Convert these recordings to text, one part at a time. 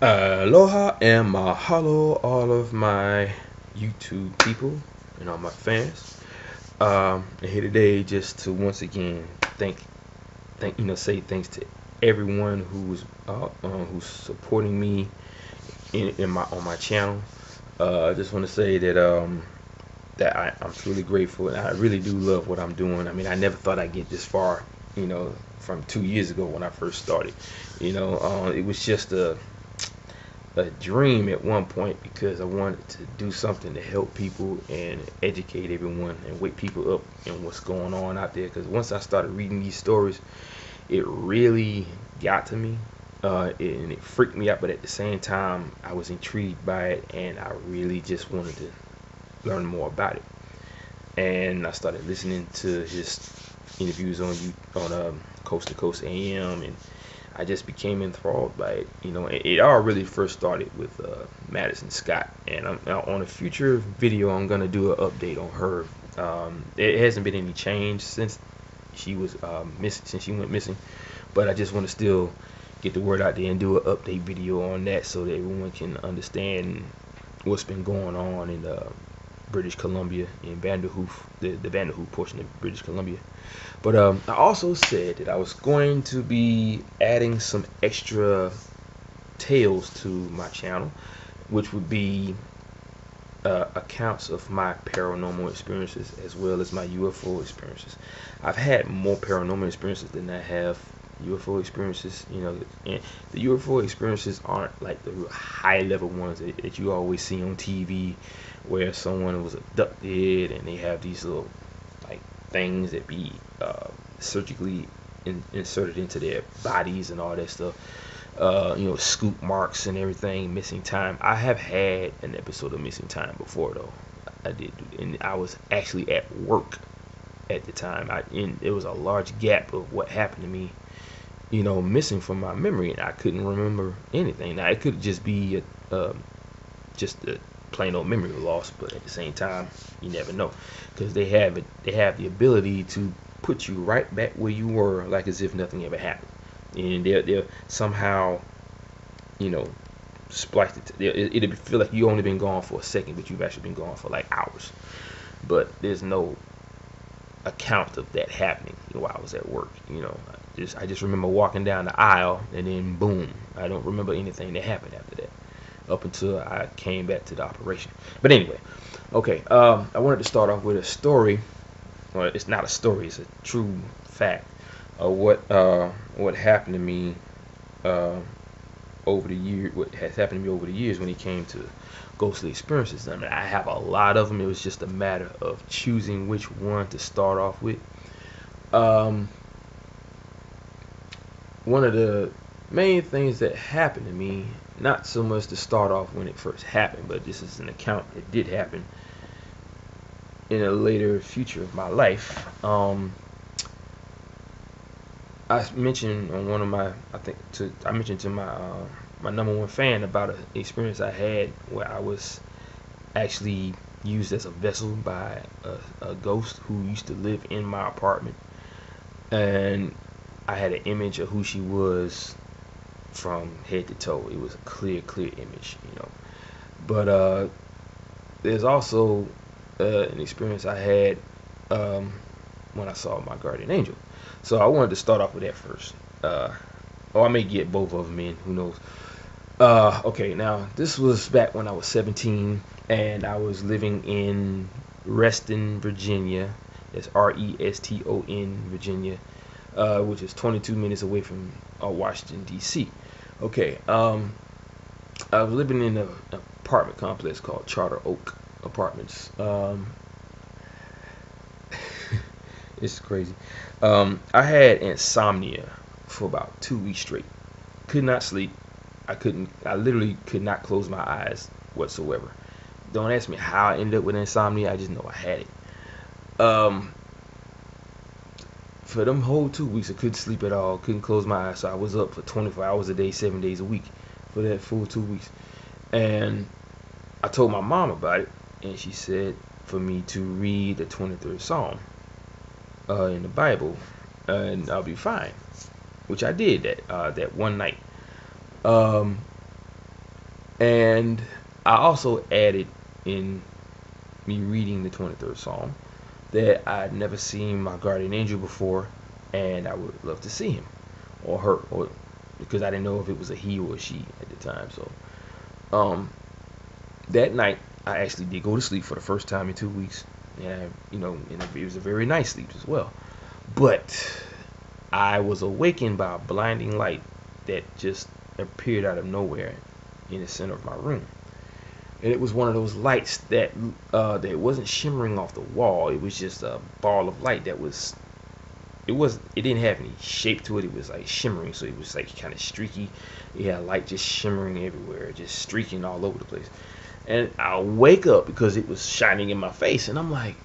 Aloha and mahalo, all of my YouTube people and all my fans. I'm here today just to once again say thanks to everyone who's supporting me in my on my channel. I just want to say that I'm truly grateful, and I really do love what I'm doing. I mean, I never thought I'd get this far, from 2 years ago when I first started. It was just a dream at one point because I wanted to do something to help people and educate everyone and wake people up in what's going on out there. Because once I started reading these stories, it really got to me, and it freaked me out. But at the same time, I was intrigued by it, and I really just wanted to learn more about it. And I started listening to his interviews on Coast to Coast AM, and I just became enthralled by it. It all really first started with Madison Scott, and on a future video, I'm gonna do an update on her. It hasn't been any change since she was since she went missing, but I just want to still get the word out there and do an update video on that so that everyone can understand what's been going on in British Columbia, in Vanderhoof, the Vanderhoof portion of British Columbia. But I also said that I was going to be adding some extra tales to my channel, which would be accounts of my paranormal experiences as well as my UFO experiences. I've had more paranormal experiences than I have UFO experiences, and the UFO experiences aren't like the real high level ones that you always see on TV, where someone was abducted and they have these little like things that be surgically inserted into their bodies and all that stuff. Scoop marks and everything, missing time. I have had an episode of missing time before though. I did, and I was actually at work at the time. It was a large gap of what happened to me, missing from my memory, and I couldn't remember anything. Now it could just be just a plain old memory loss, but at the same time, you never know, because they have the ability to put you right back where you were, like as if nothing ever happened, and they'll somehow, splice it. It'll feel like you only been gone for a second, but you've actually been gone for like hours. But there's no account of that happening while I was at work. I just remember walking down the aisle and then boom. I don't remember anything that happened after that, up until I came back to the operation. But anyway, okay. I wanted to start off with a story. Well, it's not a story; it's a true fact of what happened to me over the year. What has happened to me over the years when it came to ghostly experiences. I mean, I have a lot of them. It was just a matter of choosing which one to start off with. One of the main things that happened to me, not so much to start off when it first happened, but this is an account that did happen in a later future of my life. I mentioned on one of my, I mentioned to my number one fan about an experience I had where I was actually used as a vessel by a ghost who used to live in my apartment, and I had an image of who she was from head to toe. It was a clear image, But there's also an experience I had when I saw my guardian angel. So I wanted to start off with that first. Or I may get both of them in, who knows. Okay, now this was back when I was 17 and I was living in Reston, Virginia. It's Reston, Virginia, which is 22 minutes away from Washington, D.C. Okay, I was living in an apartment complex called Charter Oak Apartments. It's crazy. I had insomnia for about 2 weeks straight. Could not sleep. I literally could not close my eyes whatsoever. Don't ask me how I ended up with insomnia. I just know I had it. For them whole 2 weeks, I couldn't sleep at all. Couldn't close my eyes. So I was up for 24 hours a day, 7 days a week for that full 2 weeks. And I told my mom about it, and she said for me to read the 23rd Psalm in the Bible, and I'll be fine. Which I did that one night. And I also added in me reading the 23rd Psalm that I'd never seen my guardian angel before, and I would love to see him or her, or because I didn't know if it was a he or a she at the time. So um, that night I actually did go to sleep for the first time in 2 weeks, and and it was a very nice sleep as well. But I was awakened by a blinding light that just appeared out of nowhere in the center of my room. And it was one of those lights that wasn't shimmering off the wall. It was just a ball of light that was it didn't have any shape to it. It was like shimmering, so it was like kind of streaky. It had light just shimmering everywhere, just streaking all over the place. And I wake up because it was shining in my face, and I'm like,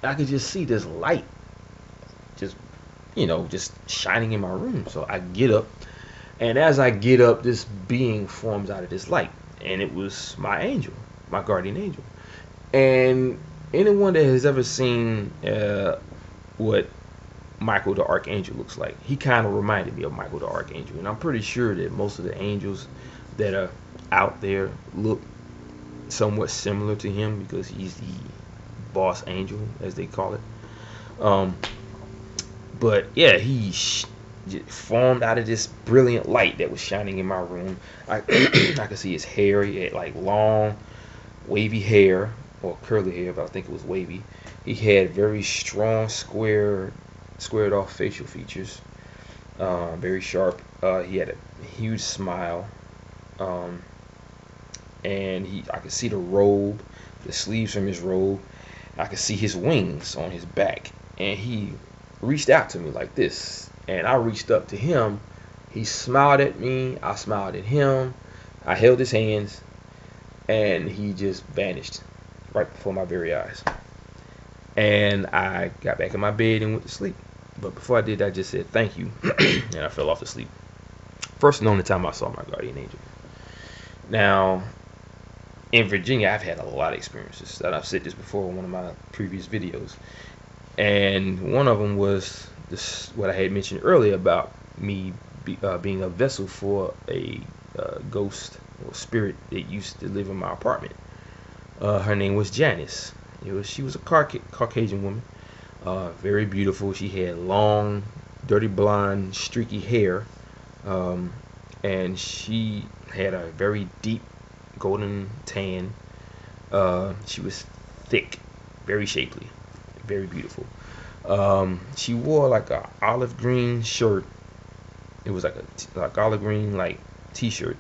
I could just see this light just just shining in my room. So I get up, and as I get up, this being forms out of this light, and it was my angel, my guardian angel. And anyone that has ever seen what Michael the Archangel looks like, he kind of reminded me of Michael the Archangel. And I'm pretty sure that most of the angels that are out there look somewhat similar to him because he's the boss angel, as they call it. But yeah, he formed out of this brilliant light that was shining in my room. I I could see his hair. He had like long, wavy hair, or curly hair, but I think it was wavy. He had very strong, squared off facial features, very sharp. He had a huge smile, um, and I could see the robe, the sleeves from his robe. I could see his wings on his back, and he reached out to me like this, and I reached up to him. He smiled at me. I smiled at him. I held his hands, and he just vanished right before my very eyes. And I got back in my bed and went to sleep. But before I did, I just said thank you, and I fell off to sleep. First and only time I saw my guardian angel. Now, in Virginia, I've had a lot of experiences. That I've said this before in one of my previous videos, and one of them was this, what I had mentioned earlier about me being a vessel for a ghost or spirit that used to live in my apartment. Her name was Janice. She was a Caucasian woman, very beautiful. She had long, dirty blonde, streaky hair, and she had a very deep golden tan. She was thick, very shapely, very beautiful. She wore like a olive green shirt. It was like like olive green like t-shirt.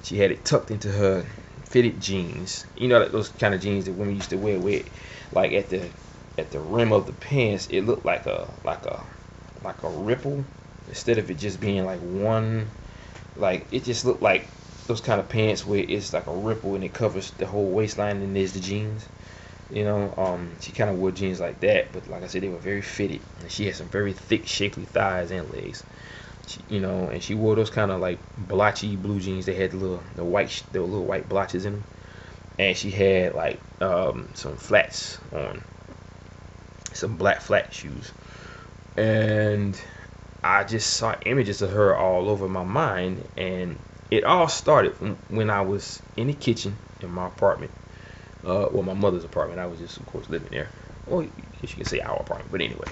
She had it tucked into her fitted jeans. Like those kind of jeans that women used to wear, where like at the rim of the pants it looked like a ripple, instead of it just being like one. Like it just looked like those kind of pants where it's like a ripple and it covers the whole waistline and there's the jeans. She kind of wore jeans like that, but like I said, they were very fitted, and she had some very thick, shapely thighs and legs. And she wore those kind of like blotchy blue jeans. They had the little white blotches in them, and she had like some flats on, some black flat shoes, and I just saw images of her all over my mind, and it all started when I was in the kitchen in my apartment. My mother's apartment. I was just, of course, living there. Well, you can say our apartment, but anyway.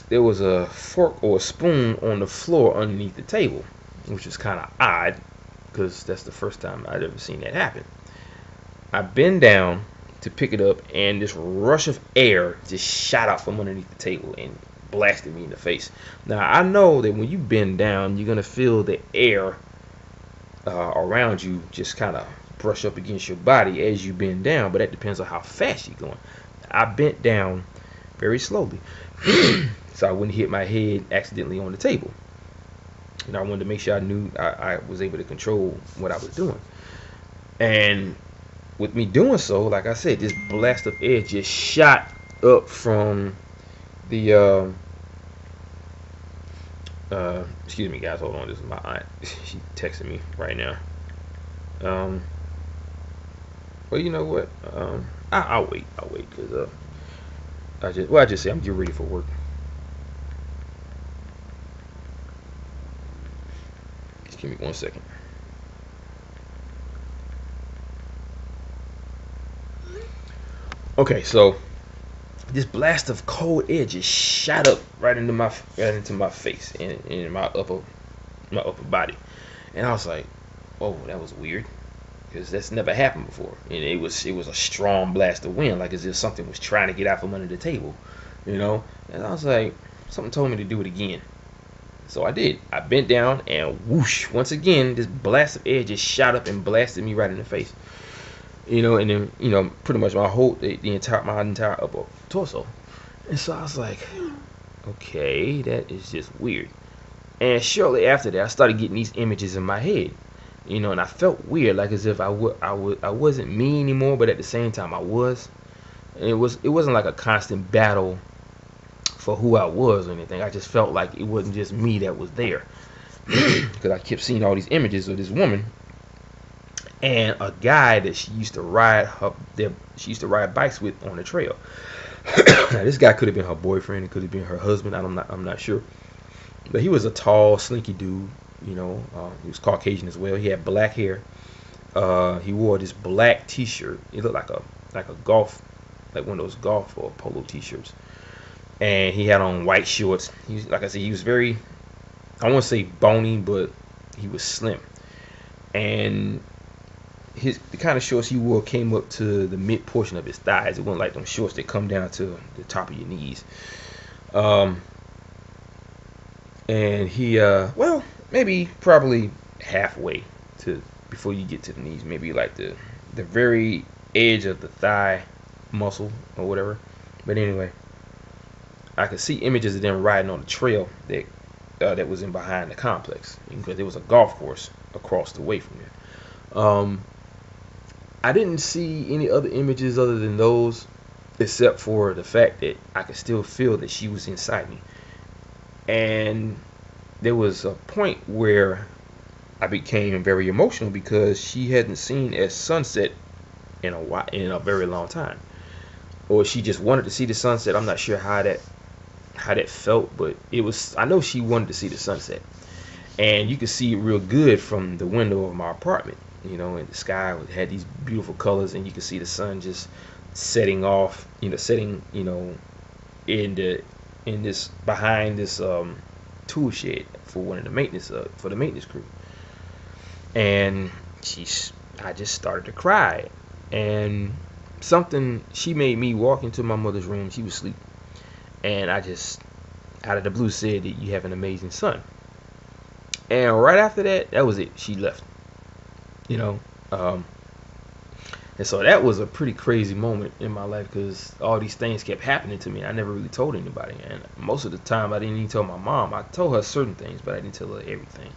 There was a fork or a spoon on the floor underneath the table, which was kind of odd because that's the first time I'd ever seen that happen. I bent down to pick it up, and this rush of air just shot out from underneath the table and blasted me in the face. Now, I know that when you bend down, you're going to feel the air around you just kind of brush up against your body as you bend down, but that depends on how fast you're going. I bent down very slowly so I wouldn't hit my head accidentally on the table. I wanted to make sure I knew I was able to control what I was doing. And with me doing so, like I said, this blast of air just shot up from the excuse me guys, hold on, this is my aunt. She's texting me right now. Well, you know what? I'll wait because I just say I'm getting ready for work. Just give me 1 second. Okay, so this blast of cold air just shot up right into my face and in my upper body, and I was like, "Oh, that was weird," because that's never happened before, and it was a strong blast of wind, like as if something was trying to get out from under the table, you know. And I was like, something told me to do it again, so I did. I bent down and whoosh! Once again, this blast of air just shot up and blasted me right in the face, and then pretty much my entire upper torso. And so I was like, okay, that is just weird. And shortly after that, I started getting these images in my head, and I felt weird, like as if I wasn't me anymore, but at the same time I was. And it wasn't like a constant battle for who I was or anything. I just felt like it wasn't just me that was there, because I kept seeing all these images of this woman and a guy that she used to ride bikes with on the trail. Now, this guy could have been her boyfriend. It could have been her husband. I'm not sure. But he was a tall, slinky dude. He was Caucasian as well. He had black hair. He wore this black T-shirt. It looked like a golf, like one of those golf or polo T-shirts. And he had on white shorts. Like I said, he was very, I won't say bony, but he was slim. And the kind of shorts he wore came up to the mid portion of his thighs. It wasn't like them shorts that come down to the top of your knees. And he, well, maybe probably halfway to before you get to the knees, maybe like the very edge of the thigh muscle or whatever. But anyway, I could see images of them riding on the trail that was in behind the complex, because there was a golf course across the way from there. I didn't see any other images other than those, except for the fact that I could still feel that she was inside me. And there was a point where I became very emotional, because she hadn't seen a sunset in a very long time, or she just wanted to see the sunset. I'm not sure how that felt, but I know she wanted to see the sunset, and you could see it real good from the window of my apartment. And the sky had these beautiful colors, and you could see the sun just setting off, setting, in this behind this tool shed for one of the maintenance for the maintenance crew. And I just started to cry, and she made me walk into my mother's room. She was asleep, and I just out of the blue said that you have an amazing son. And right after that was it. She left. And so that was a pretty crazy moment in my life, because all these things kept happening to me. I never really told anybody, and most of the time I didn't even tell my mom. I told her certain things, but I didn't tell her everything,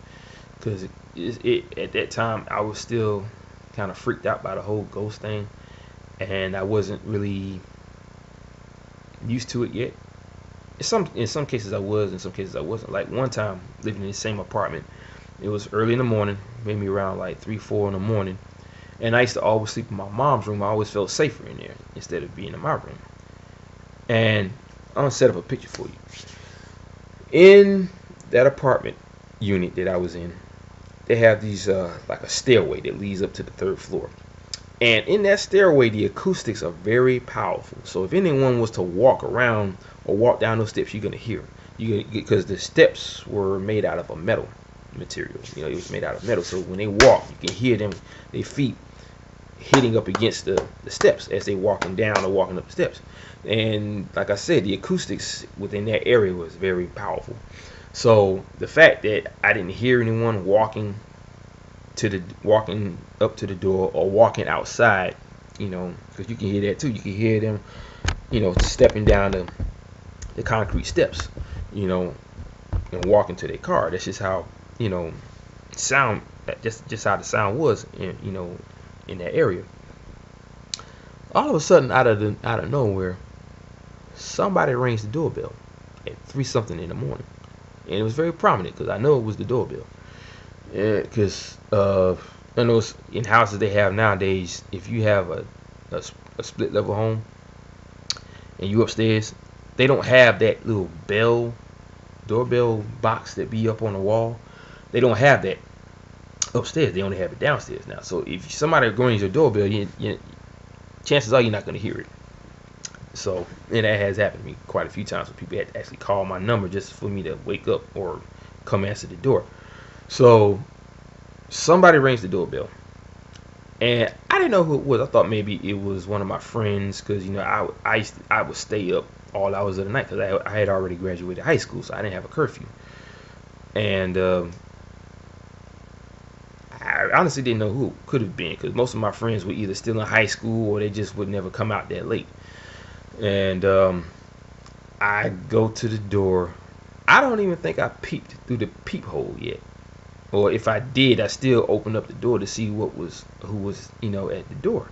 because at that time I was still kind of freaked out by the whole ghost thing, and I wasn't really used to it yet. In some cases I was, in some cases I wasn't. Like one time, living in the same apartment, it was early in the morning, maybe around like 3-4 in the morning, and I used to always sleep in my mom's room. I always felt safer in there instead of being in my room. And I'm gonna set up a picture for you. In that apartment unit that I was in, they have these like a stairway that leads up to the 3rd floor. And in that stairway, the acoustics are very powerful. So if anyone was to walk around or walk down those steps, you're gonna hear it. Because the steps were made out of a metal material. It was made out of metal. So when they walk, you can hear their feet hitting up against the steps as they walking down or walking up the steps. And like I said, the acoustics within that area was very powerful. So the fact that I didn't hear anyone walking up to the door or walking outside, because you can hear that too. You can hear them, stepping down the concrete steps, and walking to their car. That's just how, sound, just how the sound was, in that area. All of a sudden, out of nowhere, somebody rings the doorbell at 3 something in the morning, and it was very prominent because I know it was the doorbell. Because I know in houses they have nowadays, if you have a split level home and you upstairs, they don't have that little doorbell box that be up on the wall. They don't have that upstairs. They only have it downstairs now. So if somebody rings your doorbell, chances are you're not going to hear it. So, and that has happened to me quite a few times where people had to actually call my number just for me to wake up or come answer the door. So somebody rings the doorbell, and I didn't know who it was. I thought maybe it was one of my friends, because I would stay up all hours of the night because I had already graduated high school, so I didn't have a curfew. And I honestly didn't know who it could have been, because most of my friends were either still in high school or they just would never come out that late. And I go to the door. I don't even think I peeped through the peephole yet, or if I did, I still opened up the door to see who was at the door.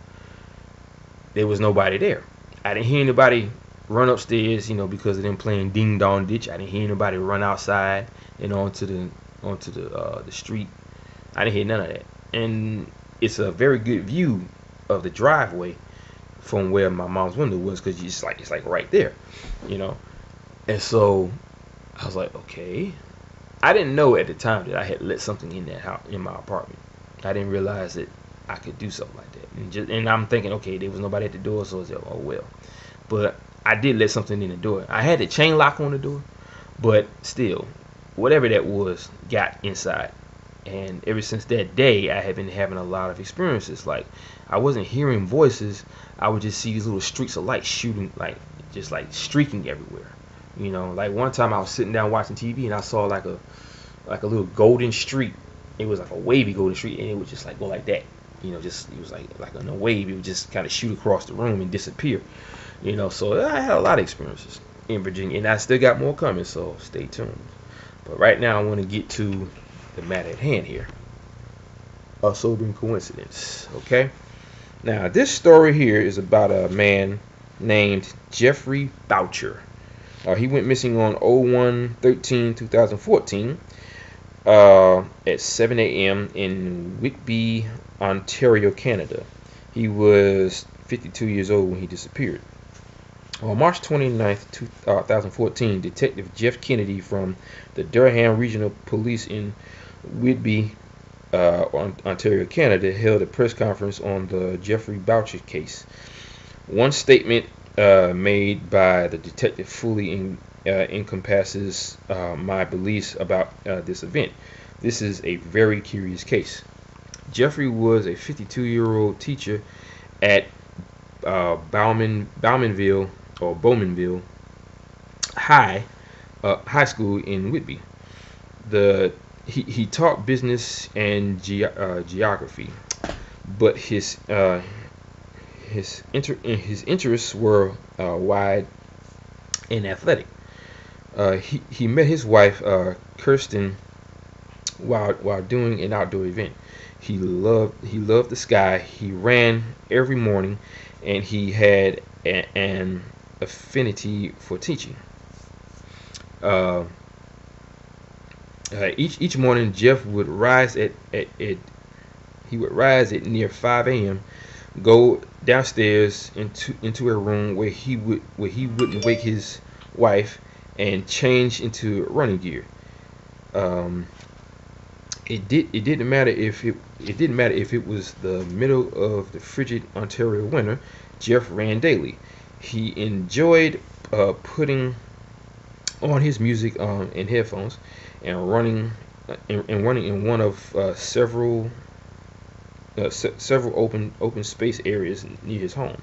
There was nobody there. I didn't hear anybody run upstairs, because of them playing ding dong ditch. I didn't hear anybody run outside and onto the street. I didn't hear none of that. And it's a very good view of the driveway from where my mom's window was, because it's like right there, you know. And so I was like, okay. I didn't know at the time that I had let something in that house, in my apartment. I didn't realize that I could do something like that. And I'm thinking, okay, there was nobody at the door, so I was like, oh well. But I did let something in the door. I had the chain lock on the door, but still, whatever that was got inside. And ever since that day, I have been having a lot of experiences. Like, I wasn't hearing voices. I would just see these little streaks of light shooting, just streaking everywhere. Like one time I was sitting down watching TV and I saw like a little golden streak. It was like a wavy golden streak, and it would just like go like that. It was like on a wave. It would just kind of shoot across the room and disappear. So I had a lot of experiences in Virginia, and I still got more coming. So stay tuned. But right now I want to get to the matter at hand here. A sobering coincidence. Okay. Now this story here is about a man named Jeffery Boucher. He went missing on 01/13/2014 at 7 a.m. in Whitby, Ontario, Canada. He was 52 years old when he disappeared. On March 29th, 2014, Detective Jeff Kennedy from the Durham Regional Police in Whitby, Ontario, Canada, held a press conference on the Jeffery Boucher case. One statement made by the detective fully encompasses my beliefs about this event. This is a very curious case. Jeffrey was a 52-year-old teacher at Bowmanville High School in Whitby. He taught business and geography, but his interests were wide and athletic. He met his wife Kirsten while doing an outdoor event. He loved the sky. He ran every morning, and he had an affinity for teaching. Each morning, Jeff would rise at near 5 a.m. Go downstairs into a room where he wouldn't wake his wife, and change into running gear. It didn't matter if it was the middle of the frigid Ontario winter. Jeff ran daily. He enjoyed putting on his music in headphones and running in one of several open space areas near his home.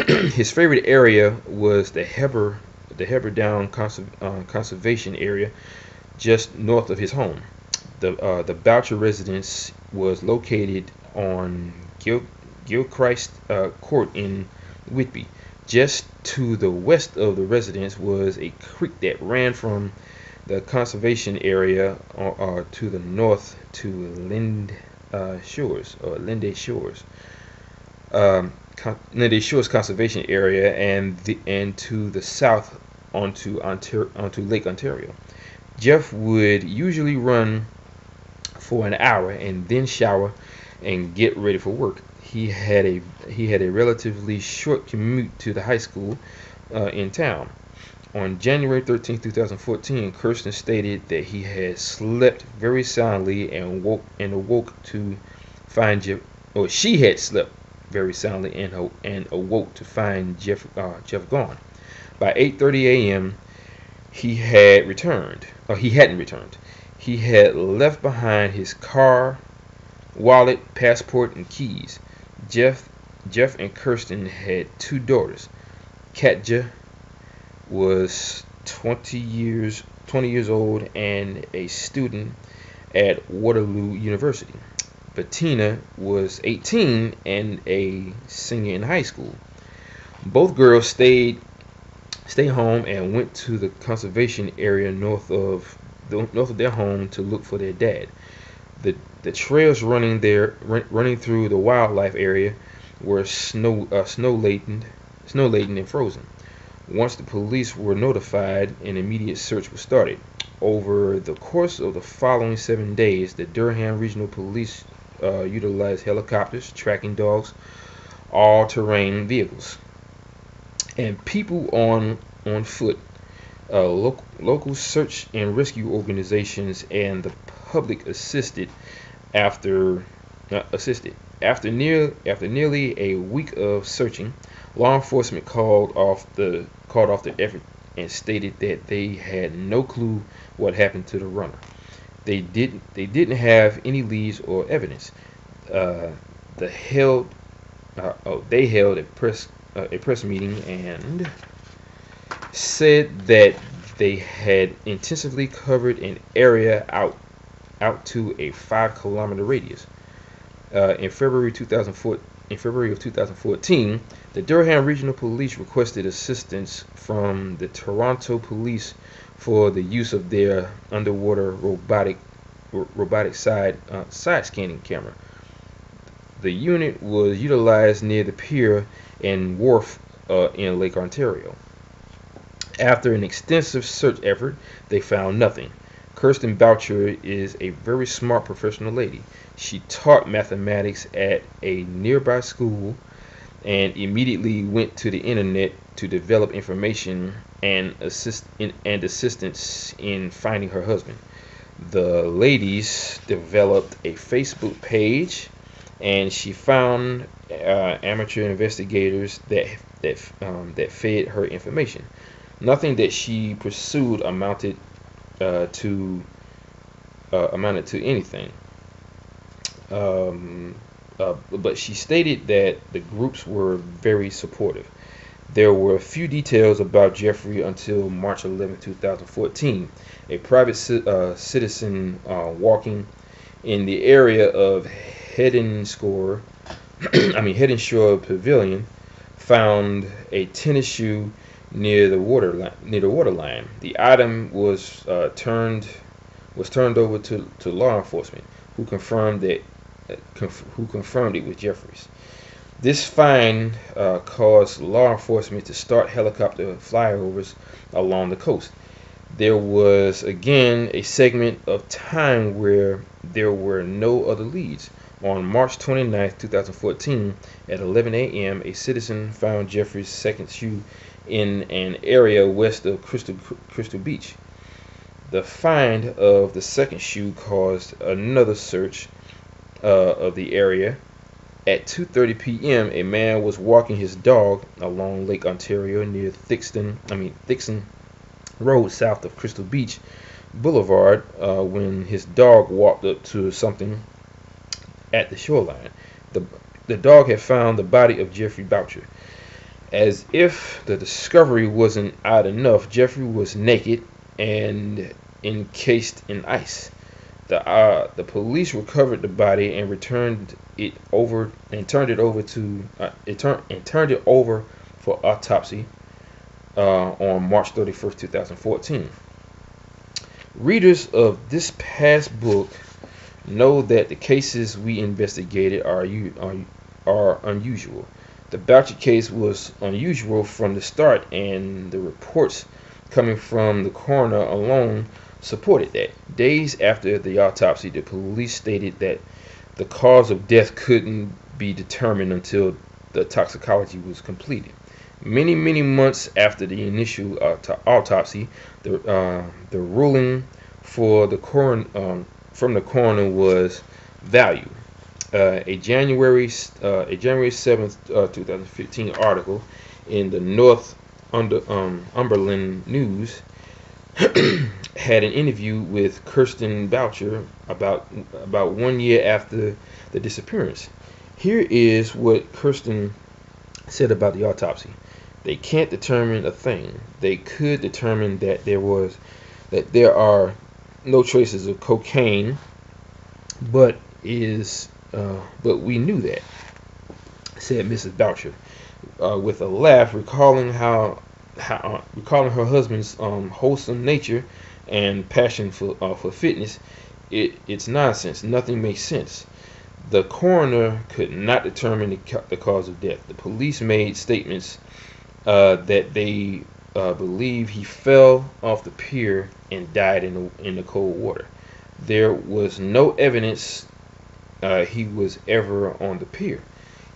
His favorite area was the Heberdown conservation area just north of his home. The Boucher residence was located on Gilchrist Court in Whitby. Just to the west of the residence was a creek that ran from the conservation area to the north to Linde Shores Conservation Area, and to the south onto Lake Ontario. Jeff would usually run for an hour and then shower and get ready for work. He had a relatively short commute to the high school in town. On January 13, 2014, Kirsten stated that he had slept very soundly and awoke to find Jeff, or she had slept very soundly and awoke to find Jeff gone. By 8:30 a.m., he had returned. He hadn't returned. He had left behind his car, wallet, passport, and keys. Jeff Jeff and Kirsten had two daughters. Katja was 20 years old and a student at Waterloo University. Bettina was 18 and a senior in high school. Both girls stayed home and went to the conservation area north of their home to look for their dad. The trails running through the wildlife area were snow laden and frozen. Once the police were notified, an immediate search was started. Over the course of the following 7 days, the Durham Regional Police utilized helicopters, tracking dogs, all-terrain vehicles, and people on foot. Local search and rescue organizations and the public after nearly a week of searching. Law enforcement called off the effort and stated that they had no clue what happened to the runner. They didn't have any leads or evidence. They held a press meeting and said that they had intensively covered an area out to a 5-kilometer radius. In February of 2014, the Durham Regional Police requested assistance from the Toronto Police for the use of their underwater robotic side scanning camera. The unit was utilized near the pier and wharf in Lake Ontario. After an extensive search effort, they found nothing. Kirsten Boucher is a very smart professional lady. She taught mathematics at a nearby school and immediately went to the internet to develop information and assistance in finding her husband. The ladies developed a Facebook page, and she found amateur investigators that fed her information. Nothing that she pursued amounted to anything. But she stated that the groups were very supportive. There were few details about Jeffrey until March 11, 2014. A private citizen walking in the area of Hedenshore Pavilion found a tennis shoe near the water line. The item was turned over to law enforcement, who confirmed it was Jeffrey's. This find caused law enforcement to start helicopter flyovers along the coast. There was again a segment of time where there were no other leads. On March 29, 2014, at 11 a.m., a citizen found Jeffrey's second shoe in an area west of Crystal Beach. The find of the second shoe caused another search of the area. At 2:30 p.m., a man was walking his dog along Lake Ontario near Thixton Road, south of Crystal Beach Boulevard, when his dog walked up to something at the shoreline. The dog had found the body of Jeffrey Boucher. As if the discovery wasn't odd enough, Jeffrey was naked and encased in ice. The police recovered the body and turned it over for autopsy on March 31st, 2014. Readers of this past book know that the cases we investigated are unusual. The Boucher case was unusual from the start, and the reports coming from the coroner alone supported that. Days after the autopsy, the police stated that the cause of death couldn't be determined until the toxicology was completed. Many months after the initial autopsy, the ruling from the coroner was value. a January 7th, 2015 article in the Northumberland News had an interview with Kirsten Boucher about 1 year after the disappearance. Here is what Kirsten said about the autopsy. They can't determine a thing. They could determine that there are no traces of cocaine, but we knew that, said Mrs. Boucher, with a laugh, recalling her husband's wholesome nature and passion for fitness. It's nonsense. Nothing makes sense. The coroner could not determine the cause of death. The police made statements that they believe he fell off the pier and died in the cold water. There was no evidence he was ever on the pier.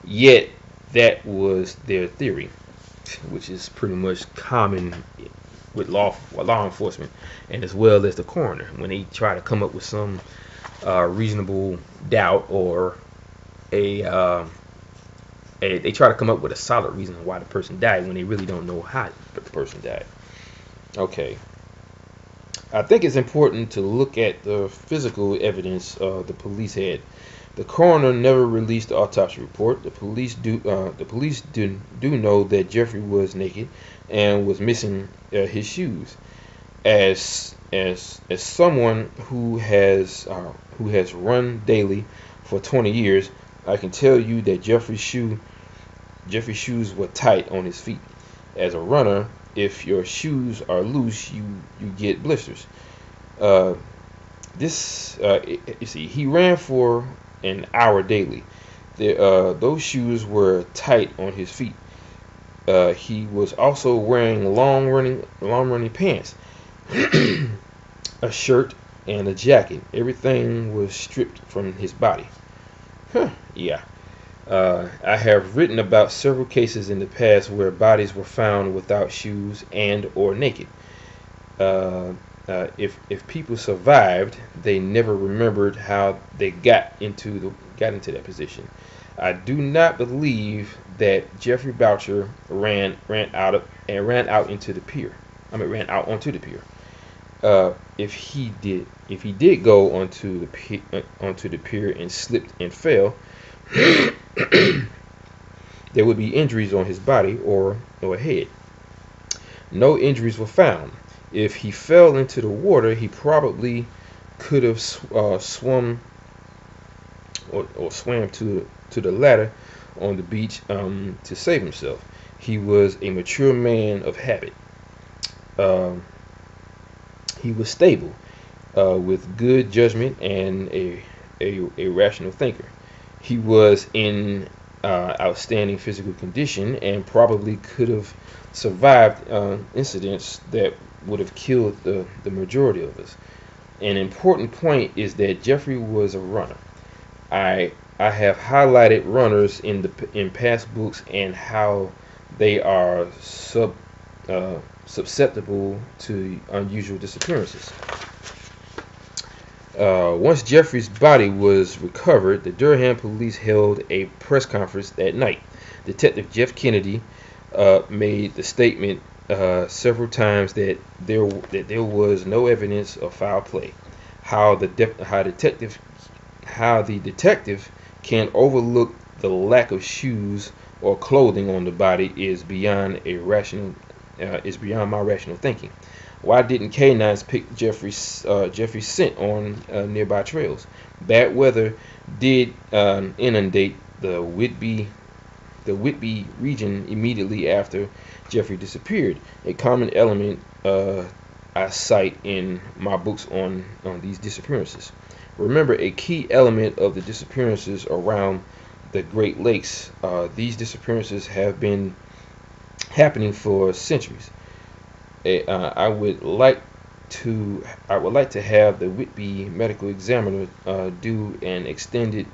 Yet that was their theory, which is pretty much common with law enforcement, and as well as the coroner, when they try to come up with some reasonable doubt, or they try to come up with a solid reason why the person died when they really don't know how the person died. Okay. I think it's important to look at the physical evidence the police had. The coroner never released the autopsy report. The police do know that Jeffrey was naked and was missing his shoes. As someone who has run daily for 20 years, I can tell you that Jeffrey's shoes were tight on his feet. As a runner, if your shoes are loose, you get blisters. You see, he ran for an hour daily. Those shoes were tight on his feet. He was also wearing long running pants, a shirt, and a jacket. Everything was stripped from his body. Yeah. I have written about several cases in the past where bodies were found without shoes and or naked. If people survived, they never remembered how they got into that position. I do not believe that Jeffrey Boucher ran out onto the pier. If he did go onto the pier and slipped and fell, there would be injuries on his body or head. No injuries were found. If he fell into the water, he probably could have swum to the ladder on the beach to save himself. He was a mature man of habit. He was stable, with good judgment and a rational thinker. He was in outstanding physical condition and probably could have survived incidents that would have killed the majority of us. An important point is that Jeffrey was a runner. I have highlighted runners in past books and how they are susceptible to unusual disappearances. Once Jeffrey's body was recovered, the Durham police held a press conference that night. Detective Jeff Kennedy made the statement several times that there was no evidence of foul play. How the detective can overlook the lack of shoes or clothing on the body is beyond my rational thinking. Why didn't canines pick Jeffrey's scent on nearby trails? Bad weather did inundate the Whitby region immediately after Jeffrey disappeared. A common element I cite in my books on these disappearances. Remember, a key element of the disappearances around the Great Lakes. These disappearances have been happening for centuries. I would like to have the Whitby medical examiner do an expanded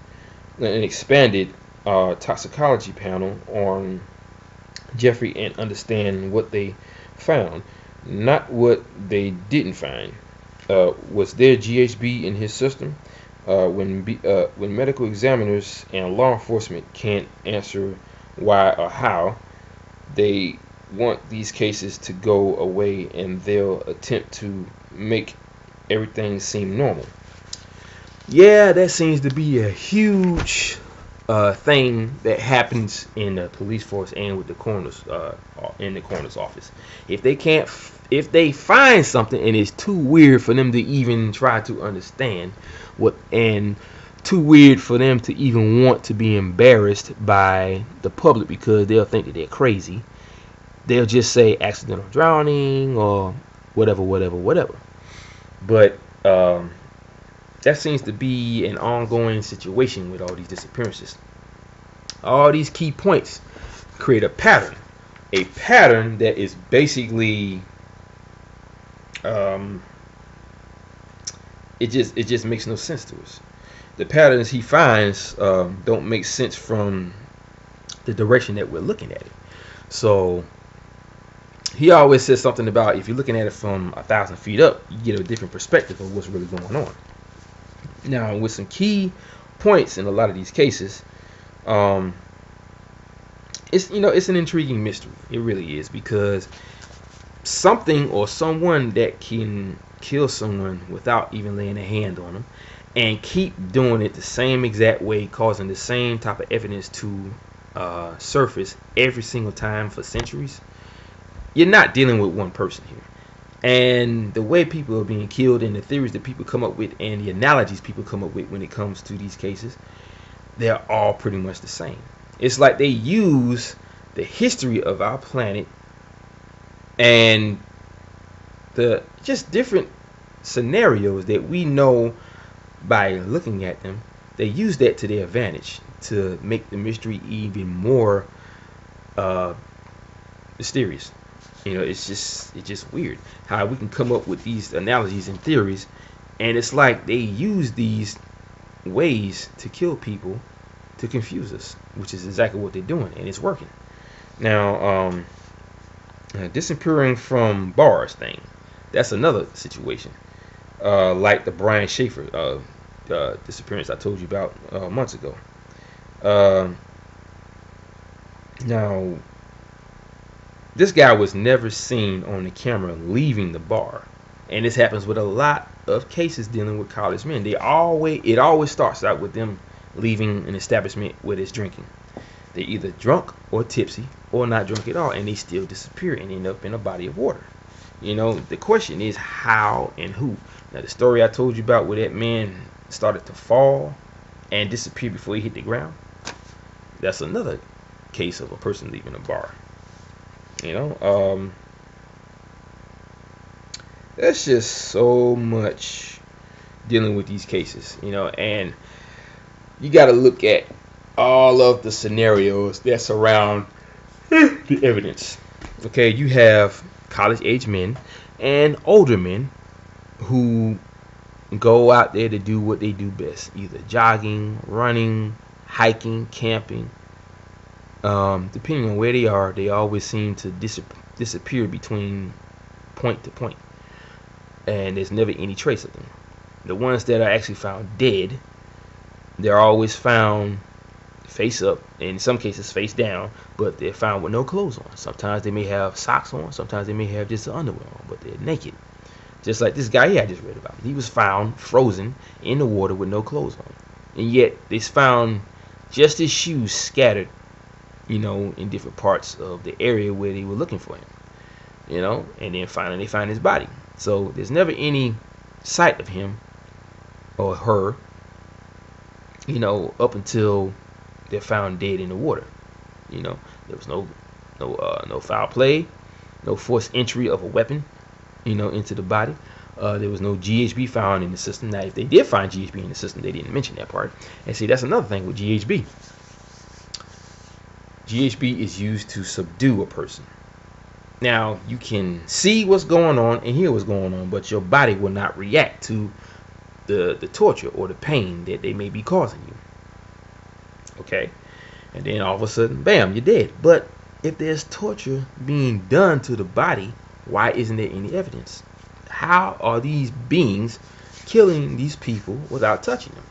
toxicology panel on Jeffrey and understand what they found, not what they didn't find. Was there GHB in his system? When medical examiners and law enforcement can't answer why or how, they want these cases to go away, and they'll attempt to make everything seem normal. Yeah, that seems to be a huge thing that happens in the police force and with the coroner's in the coroner's office. If they find something and it's too weird for them to even try to understand what, and too weird for them to even want to be embarrassed by the public because they'll think that they're crazy, they'll just say accidental drowning or whatever. But that seems to be an ongoing situation with all these disappearances. All these key points create a pattern that is basically it just makes no sense to us. The patterns he finds don't make sense from the direction that we're looking at it. So he always says something about if you're looking at it from 1,000 feet up, you get a different perspective of what's really going on. Now, with some key points in a lot of these cases, it's an intriguing mystery. It really is, because something or someone that can kill someone without even laying a hand on them and keep doing it the same exact way, causing the same type of evidence to surface every single time for centuries. You're not dealing with one person here. And the way people are being killed and the theories that people come up with and the analogies people come up with when it comes to these cases, they're all pretty much the same. It's like they use the history of our planet and the just different scenarios that we know by looking at them. They use that to their advantage to make the mystery even more mysterious. It's just weird how we can come up with these analogies and theories, and it's like they use these ways to kill people to confuse us, which is exactly what they're doing, and it's working. Now, disappearing from bars thing, that's another situation, like the Brian Schaefer disappearance I told you about months ago. Now, this guy was never seen on the camera leaving the bar, and this happens with a lot of cases dealing with college men. It always starts out with them leaving an establishment where there's drinking. They're either drunk or tipsy or not drunk at all, and they still disappear and end up in a body of water. The question is how and who. Now, the story I told you about where that man started to fall and disappear before he hit the ground, that's another case of a person leaving a bar. There's just so much dealing with these cases, and you got to look at all of the scenarios that surround the evidence. Okay, you have college-age men and older men who go out there to do what they do best, either jogging, running, hiking, camping. Depending on where they are, they always seem to disappear between point to point, and there's never any trace of them. The ones that are actually found dead, they're always found face up, in some cases face down, but they're found with no clothes on. Sometimes they may have socks on, sometimes they may have just the underwear on, but they're naked. Just like this guy here I just read about. He was found frozen in the water with no clothes on, and yet they found just his shoes scattered in different parts of the area where they were looking for him, and then finally they find his body. So there's never any sight of him or her, up until they're found dead in the water. There was no foul play, no forced entry of a weapon, into the body. There was no GHB found in the system. Now, if they did find GHB in the system, they didn't mention that part. And see, that's another thing with GHB. GHB is used to subdue a person. Now, you can see what's going on and hear what's going on, but your body will not react to the torture or the pain that they may be causing you. Okay? And then all of a sudden, bam, you're dead. But if there's torture being done to the body, why isn't there any evidence? How are these beings killing these people without touching them?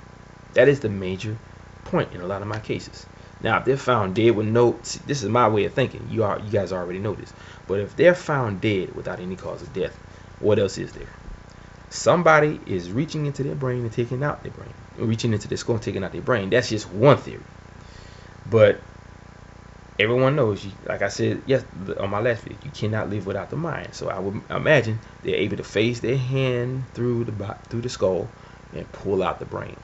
That is the major point in a lot of my cases. Now, if they're found dead with no, this is my way of thinking. You guys already know this. But if they're found dead without any cause of death, what else is there? Somebody is reaching into their brain and taking out their brain, reaching into their skull and taking out their brain. That's just one theory. But everyone knows, like I said on my last video, you cannot live without the mind. So I would imagine they're able to phase their hand through the skull and pull out the brain.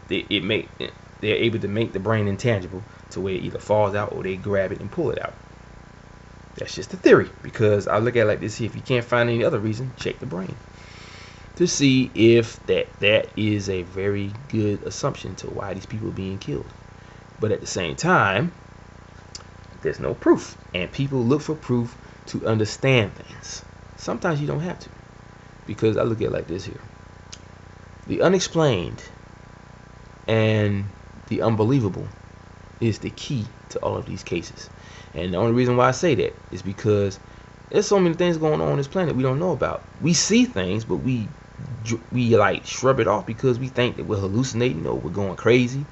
They're able to make the brain intangible to where it either falls out or they grab it and pull it out. That's just a theory, because I look at it like this: if you can't find any other reason, check the brain to see if that is a very good assumption to why these people are being killed. But at the same time, there's no proof, and people look for proof to understand things. Sometimes you don't have to, because I look at it like this here: the unexplained and the unbelievable is the key to all of these cases. And the only reason why I say that is because there's so many things going on this planet we don't know about. We see things, but we like shrub it off because we think that we're hallucinating or we're going crazy,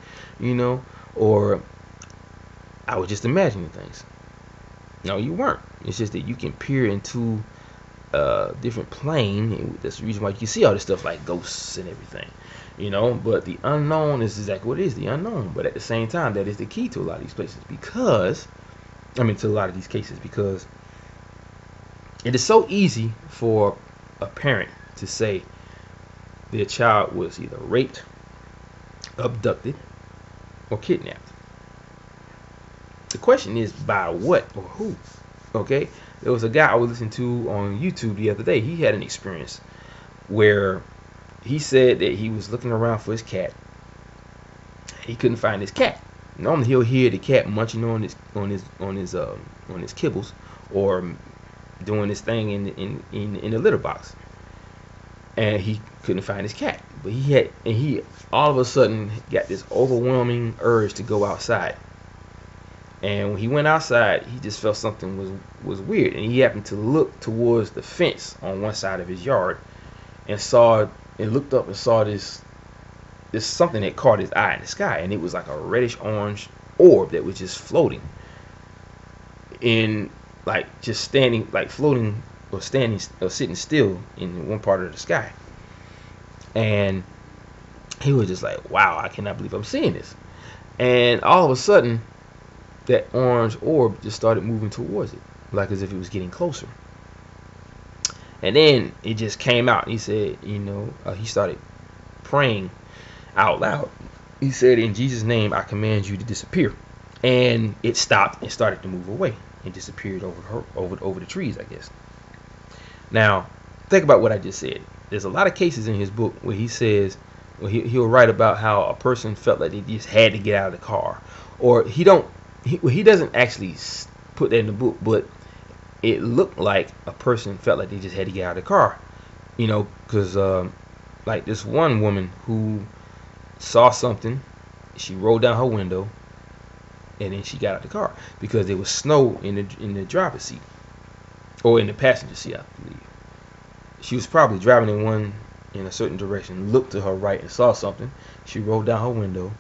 or I was just imagining things. No, you weren't. It's just that you can peer into a different plane, and that's the reason why you can see all this stuff like ghosts and everything, but the unknown is exactly what it is, the unknown. But at the same time, that is the key to a lot of these places, because to a lot of these cases, because it is so easy for a parent to say their child was either raped, abducted, or kidnapped. The question is, by what or who? Okay, there was a guy I was listening to on YouTube the other day. He had an experience where he said that he was looking around for his cat. He couldn't find his cat. Normally he'll hear the cat munching on his kibbles, or doing his thing in the litter box, and he couldn't find his cat. But he all of a sudden got this overwhelming urge to go outside. And when he went outside, he just felt something was weird, and he happened to look towards the fence on one side of his yard, and looked up and saw this something that caught his eye in the sky, and it was like a reddish orange orb that was just floating in, like, just standing, like floating or standing or sitting still in one part of the sky. And he was just like, wow, I cannot believe I'm seeing this. And all of a sudden, that orange orb just started moving towards it, like as if it was getting closer. And then it just came out. He said, he started praying out loud. He said, in Jesus' name, I command you to disappear. And it stopped and started to move away and disappeared over the trees, I guess. Now, think about what I just said. There's a lot of cases in his book where he says, he'll write about how a person felt like they just had to get out of the car, or he doesn't actually put that in the book, but it looked like a person felt like they just had to get out of the car, because like this one woman who saw something, she rolled down her window, and then she got out of the car because there was snow in the driver's seat, or in the passenger seat, I believe. She was probably driving in a certain direction, looked to her right and saw something. She rolled down her window.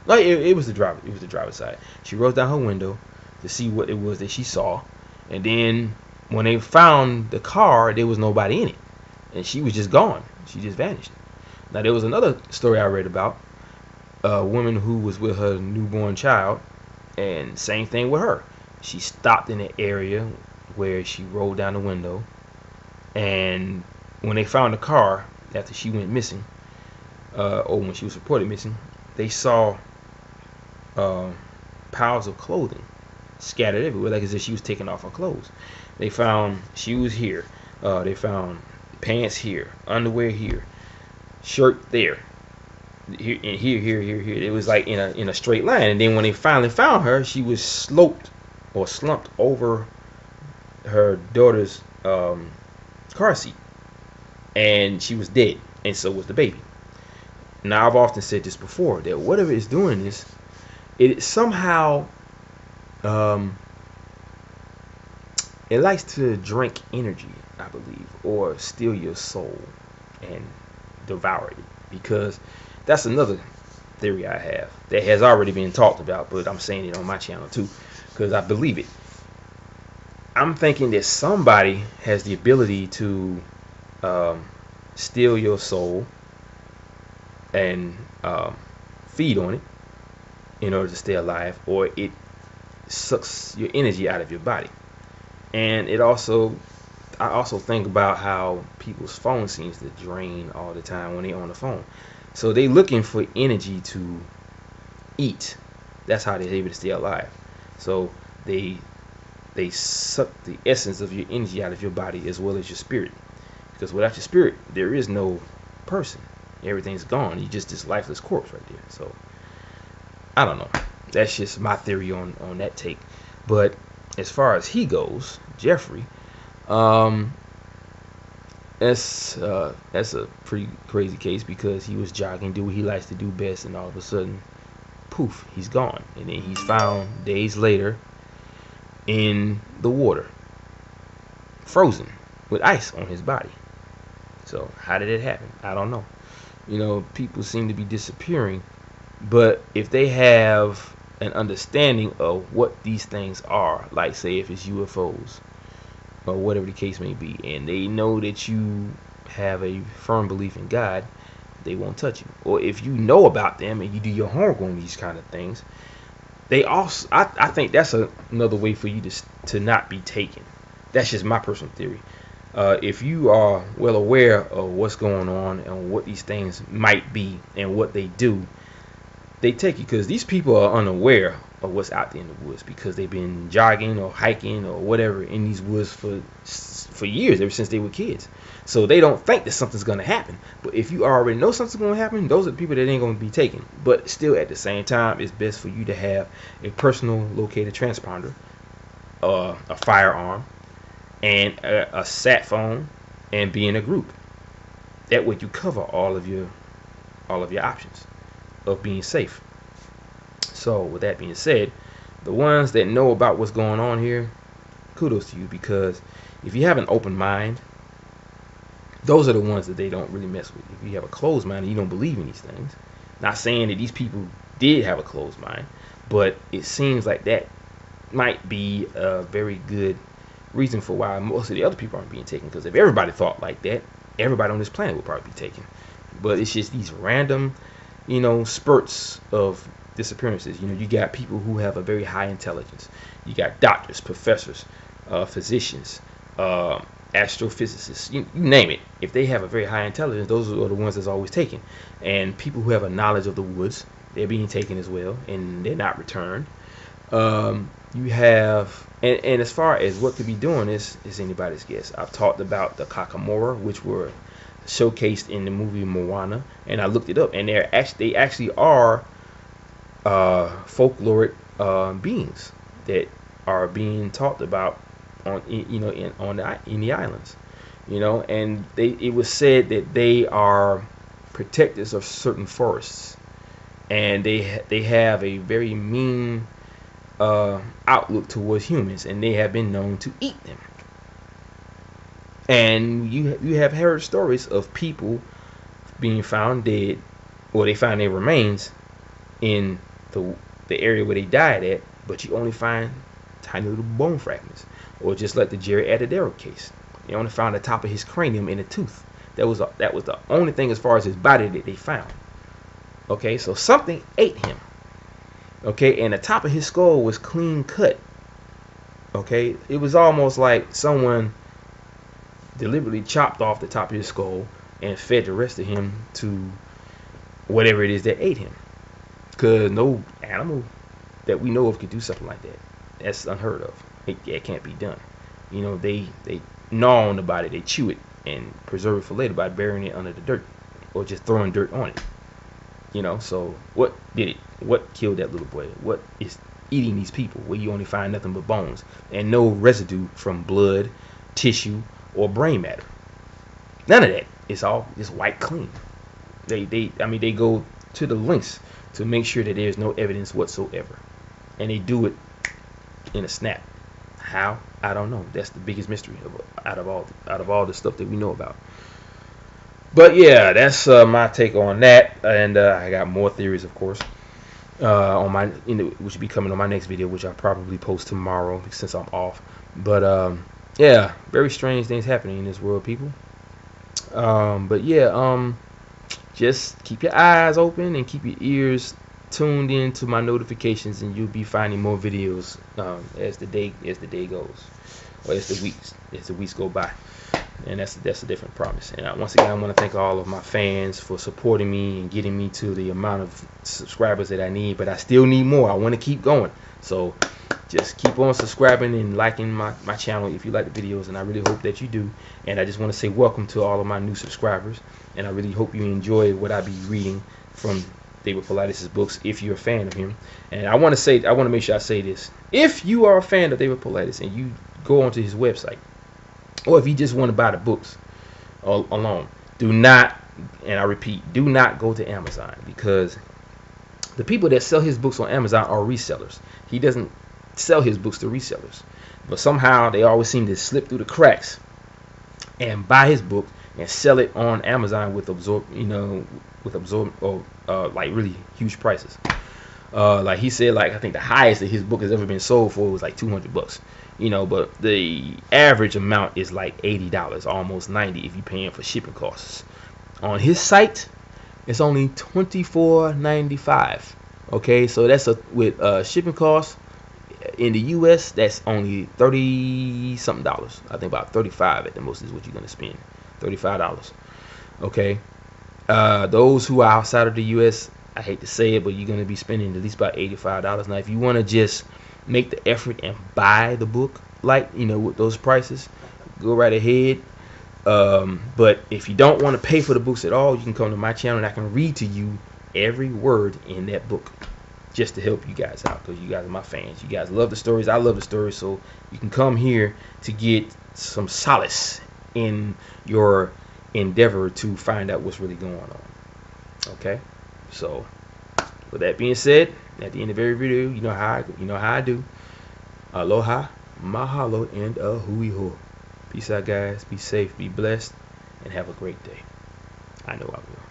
Like it was the driver's side. She rolled down her window to see what it was that she saw, and then when they found the car, there was nobody in it, and she was just gone. She just vanished. Now, there was another story I read about a woman who was with her newborn child, and same thing with her. She stopped in the area where she rolled down the window, and when they found the car after she went missing, or when she was reported missing, they saw piles of clothing scattered everywhere, like as if she was taking off her clothes. They found shoes here, they found pants here, underwear here, shirt there, here, and here. It was like in a straight line. And then when they finally found her, she was slumped over her daughter's car seat, and she was dead, and so was the baby. Now, I've often said this before, that whatever it's doing is, it somehow it likes to drink energy, I believe, or steal your soul and devour it, because that's another theory I have that has already been talked about, but I'm saying it on my channel too because I believe it. I'm thinking that somebody has the ability to steal your soul and feed on it in order to stay alive, or it sucks your energy out of your body. And I also think about how people's phone seems to drain all the time when they're on the phone. So they looking for energy to eat. That's how they're able to stay alive. So they suck the essence of your energy out of your body as well as your spirit. Because without your spirit, there is no person. Everything's gone. You're just this lifeless corpse right there. So I don't know. That's just my theory on that take. But as far as he goes, Jeffrey, that's a pretty crazy case because he was jogging, do what he likes to do best, and all of a sudden, poof, he's gone. And then he's found days later in the water, frozen with ice on his body. So how did it happen? I don't know. You know, people seem to be disappearing, but if they have an understanding of what these things are, like say if it's UFOs or whatever the case may be, and they know that you have a firm belief in God, they won't touch you. Or if you know about them and you do your homework on these kind of things, they also, I think that's another way for you to not be taken. That's just my personal theory. If you are well aware of what's going on and what these things might be and what they do, they take you, because these people are unaware of what's out there in the woods because they've been jogging or hiking or whatever in these woods for years, ever since they were kids. So they don't think that something's going to happen. But if you already know something's going to happen, those are the people that ain't going to be taken. But still, at the same time, it's best for you to have a personal located transponder, a firearm, and a sat phone, and be in a group. That way you cover all of your options of being safe. So with that being said, the ones that know about what's going on here, kudos to you, because if you have an open mind, those are the ones that they don't really mess with. If you have a closed mind and you don't believe in these things, not saying that these people did have a closed mind, but it seems like that might be a very good reason for why most of the other people aren't being taken. Because if everybody thought like that, everybody on this planet would probably be taken. But it's just these random, spurts of disappearances. You got people who have a very high intelligence. You got doctors, professors, physicians, astrophysicists, you name it. If they have a very high intelligence, those are the ones that's always taken. And people who have a knowledge of the woods, they're being taken as well, and they're not returned. You have, and as far as what could be doing is anybody's guess. I've talked about the Kakamora, which were showcased in the movie Moana, and I looked it up, and they actually are folkloric beings that are being talked about on in the islands, and it was said that they are protectors of certain forests, and they have a very mean outlook towards humans, and they have been known to eat them. And you have heard stories of people being found dead, or they find their remains in the area where they died at, but you only find tiny little bone fragments. Or just like the Jerry Adedero case, they only found the top of his cranium in a tooth. That was the only thing as far as his body that they found. Okay, so something ate him. Okay, and the top of his skull was clean cut. Okay, it was almost like someone deliberately chopped off the top of his skull and fed the rest of him to whatever it is that ate him. Because no animal that we know of could do something like that. That's unheard of. It can't be done. They gnaw on the body, they chew it and preserve it for later by burying it under the dirt or just throwing dirt on it. So what did it? What killed that little boy? What is eating these people where you only find nothing but bones and no residue from blood, tissue, or brain matter? None of that. It's all just white clean. They go to the lengths to make sure that there's no evidence whatsoever, and they do it in a snap. How? I don't know. That's the biggest mystery out of all the stuff that we know about. But yeah, that's my take on that, and I got more theories, of course, on my, which will be coming on my next video, which I'll probably post tomorrow since I'm off. But yeah, very strange things happening in this world, people. But yeah, just keep your eyes open and keep your ears tuned in to my notifications, and you'll be finding more videos as the day goes, or as the weeks go by. And that's a different promise. And once again, I want to thank all of my fans for supporting me and getting me to the amount of subscribers that I need. But I still need more. I want to keep going. So just keep on subscribing and liking my channel if you like the videos, and I really hope that you do. And I just want to say welcome to all of my new subscribers, and I really hope you enjoy what I be reading from David Paulides' books if you're a fan of him. And I want to make sure I say this: if you are a fan of David Paulides and you go onto his website, or if you just want to buy the books alone, do not, and I repeat, do not go to Amazon, because the people that sell his books on Amazon are resellers. He doesn't sell his books to resellers, but somehow they always seem to slip through the cracks and buy his book and sell it on Amazon with like really huge prices. Like he said, like I think the highest that his book has ever been sold for was like $200, but the average amount is like $80, almost $90 if you're paying for shipping costs. On his site, it's only $24.95. Okay, so that's with shipping costs. In the US, that's only 30 something dollars. I think about 35 at the most is what you're gonna spend. $35. Okay. Those who are outside of the US, I hate to say it, but you're gonna be spending at least about $85. Now, if you want to just make the effort and buy the book, like with those prices, go right ahead. But if you don't want to pay for the books at all, you can come to my channel and I can read to you every word in that book, just to help you guys out, because you guys are my fans. You guys love the stories. I love the stories. So you can come here to get some solace in your endeavor to find out what's really going on. Okay? So with that being said, at the end of every video, you know how I do. Aloha, mahalo, and a hui ho. Peace out, guys. Be safe, be blessed, and have a great day. I know I will.